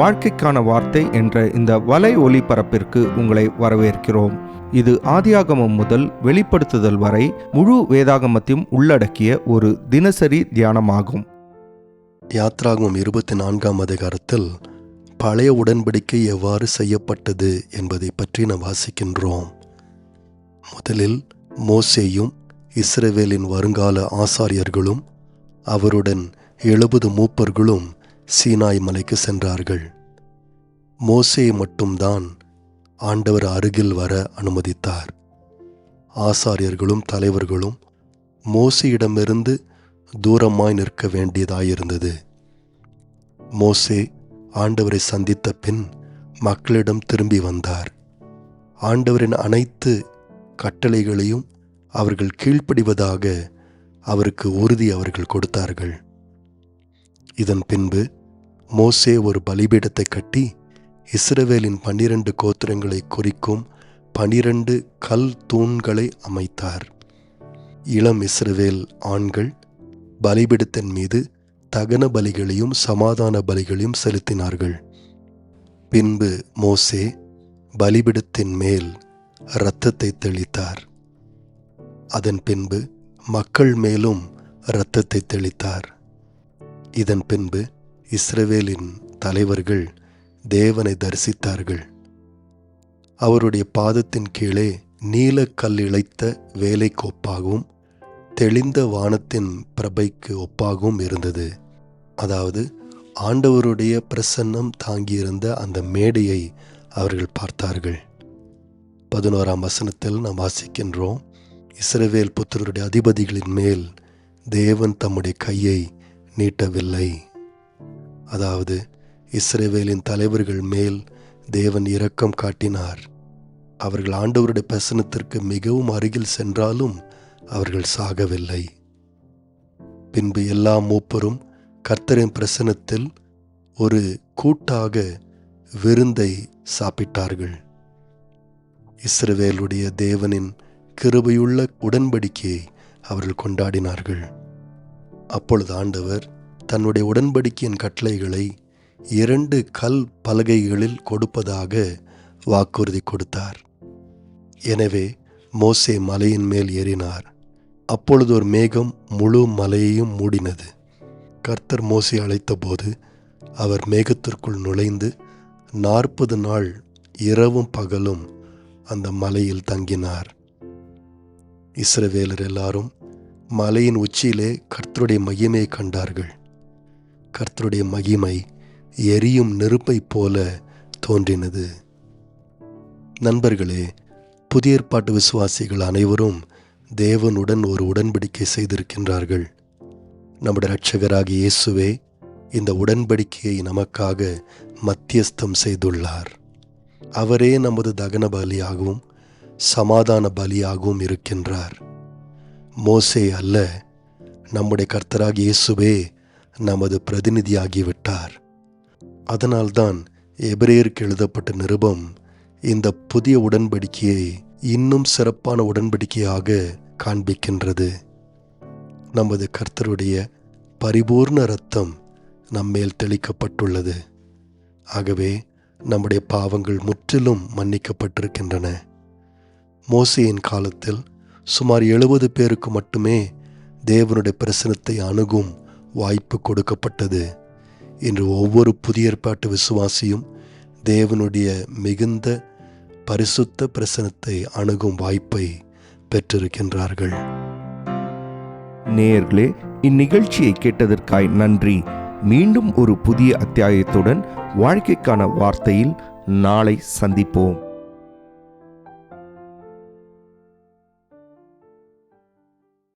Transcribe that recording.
வாழ்க்கைக்கான வார்த்தை என்ற இந்த வலை ஒளிபரப்பிற்கு உங்களை வரவேற்கிறோம். இது ஆதியாகமம் முதல் வெளிப்படுத்துதல் வரை முழு வேதாகமத்தையும் உள்ளடக்கிய ஒரு தினசரி தியானமாகும். யாத்ராகமம் 24ஆம் அதிகாரத்தில் பழைய உடன்படிக்கை எவ்வாறு செய்யப்பட்டது என்பதை பற்றி நாம் வாசிக்கின்றோம். முதலில் மோசேயும் இஸ்ரவேலின் வருங்கால ஆசாரியர்களும் அவருடன் 70 மூப்பர்களும் சீனாய் மலைக்கு சென்றார்கள். மோசேயை மட்டும்தான் ஆண்டவர் அருகில் வர அனுமதித்தார். ஆசாரியர்களும் தலைவர்களும் மோசேயிடமிருந்து தூரமாய் நிற்க வேண்டியதாயிருந்தது. மோசே ஆண்டவரை சந்தித்த பின் மக்களிடம் திரும்பி வந்தார். ஆண்டவரின் அனைத்து கட்டளைகளையும் அவர்கள் கீழ்ப்படிவதாக அவருக்கு உறுதி அவர்கள் கொடுத்தார்கள். இதன் பின்பு மோசே ஒரு பலிபீடத்தை கட்டி இஸ்ரவேலின் 12 கோத்திரங்களை குறிக்கும் 12 கல் தூண்களை அமைத்தார். இளம் இஸ்ரவேல் ஆண்கள் பலிபீடத்தின் மீது தகன பலிகளையும் சமாதான பலிகளையும் செலுத்தினார்கள். பின்பு மோசே பலிபீடத்தின் மேல் இரத்தத்தை தெளித்தார். அதன் பின்பு மக்கள் மேலும் இரத்தத்தை தெளித்தார். இதன் பின்பு இஸ்ரவேலின் தலைவர்கள் தேவனை தரிசித்தார்கள். அவருடைய பாதத்தின் கீழே நீலக்கல் இழைத்த வேலைக்கு ஒப்பாகவும் தெளிந்த வானத்தின் பிரபைக்கு ஒப்பாகவும் இருந்தது. அதாவது ஆண்டவருடைய பிரசன்னம் தாங்கியிருந்த அந்த மேடையை அவர்கள் பார்த்தார்கள். 11ஆம் வசனத்தில் நாம் வாசிக்கின்றோம், இஸ்ரவேல் புத்திரருடைய அதிபதிகளின் மேல் தேவன் தம்முடைய கையை நீட்டவில்லை. அதாவது இஸ்ரவேலின் தலைவர்கள் மேல் தேவன் இரக்கம் காட்டினார். அவர்கள் ஆண்டவருடைய பிரசன்னத்திற்கு மிகவும் அருகில் சென்றாலும் அவர்கள் சாகவில்லை. பின்பு எல்லா மூப்பரும் கர்த்தரின் பிரசன்னத்தில் ஒரு கூட்டாக விருந்தை சாப்பிட்டார்கள். இஸ்ரவேலுடைய தேவனின் கிருபையுள்ள உடன்படிக்கையை அவர்கள் கொண்டாடினார்கள். அப்பொழுது ஆண்டவர் தன்னுடைய உடன்படிக்கையின் கட்டளைகளை 2 கல் பலகைகளில் கொடுப்பதாக வாக்குறுதி கொடுத்தார். எனவே மோசே மலையின் மேல் ஏறினார். அப்பொழுது ஒரு மேகம் முழு மலையையும் மூடினது. கர்த்தர் மோசே அழைத்தபோது அவர் மேகத்திற்குள் நுழைந்து 40 நாள் இரவும் பகலும் அந்த மலையில் தங்கினார். இஸ்ரவேலர் எல்லாரும் மலையின் உச்சியிலே கர்த்தருடைய மகிமையை கண்டார்கள். கர்த்தருடைய மகிமை எரியும் நெருப்பை போல தோன்றினது. நண்பர்களே, புதிய ஏற்பாட்டு விசுவாசிகள் அனைவரும் தேவனுடன் ஒரு உடன்படிக்கை செய்திருக்கின்றார்கள். நம்முடைய இரட்சகராகிய இயேசுவே இந்த உடன்படிக்கையை நமக்காக மத்தியஸ்தம் செய்துள்ளார். அவரே நமது தகன பலியாகவும் சமாதான பலியாகவும் இருக்கின்றார். மோசே அல்ல, நம்முடைய கர்த்தராகிய இயேசுவே நமது பிரதிநிதியாகிவிட்டார். அதனால்தான் எபிரேயருக்கு எழுதப்பட்ட நிருபம் இந்த புதிய உடன்படிக்கையை இன்னும் சிறப்பான உடன்படிக்கையாக காண்பிக்கின்றது. நமது கர்த்தருடைய பரிபூர்ண இரத்தம் நம்மேல் தெளிக்கப்பட்டுள்ளது. ஆகவே நம்முடைய பாவங்கள் முற்றிலும் மன்னிக்கப்பட்டிருக்கின்றன. மோசேயின் காலத்தில் சுமார் 70 பேருக்கு மட்டுமே தேவனுடைய பிரசனத்தை அணுகும் வாய்ப்பு கொடுக்கப்பட்டது. இன்று ஒவ்வொரு புதிய ஏற்பாட்டு விசுவாசியும் தேவனுடைய மிகுந்த பரிசுத்த பிரசனத்தை அணுகும் வாய்ப்பை பெற்றிருக்கின்றார்கள். நேயர்களே, இந்நிகழ்ச்சியை கேட்டதற்காய் நன்றி. மீண்டும் ஒரு புதிய அத்தியாயத்துடன் வாழ்க்கைக்கான வார்த்தையில் நாளை சந்திப்போம்.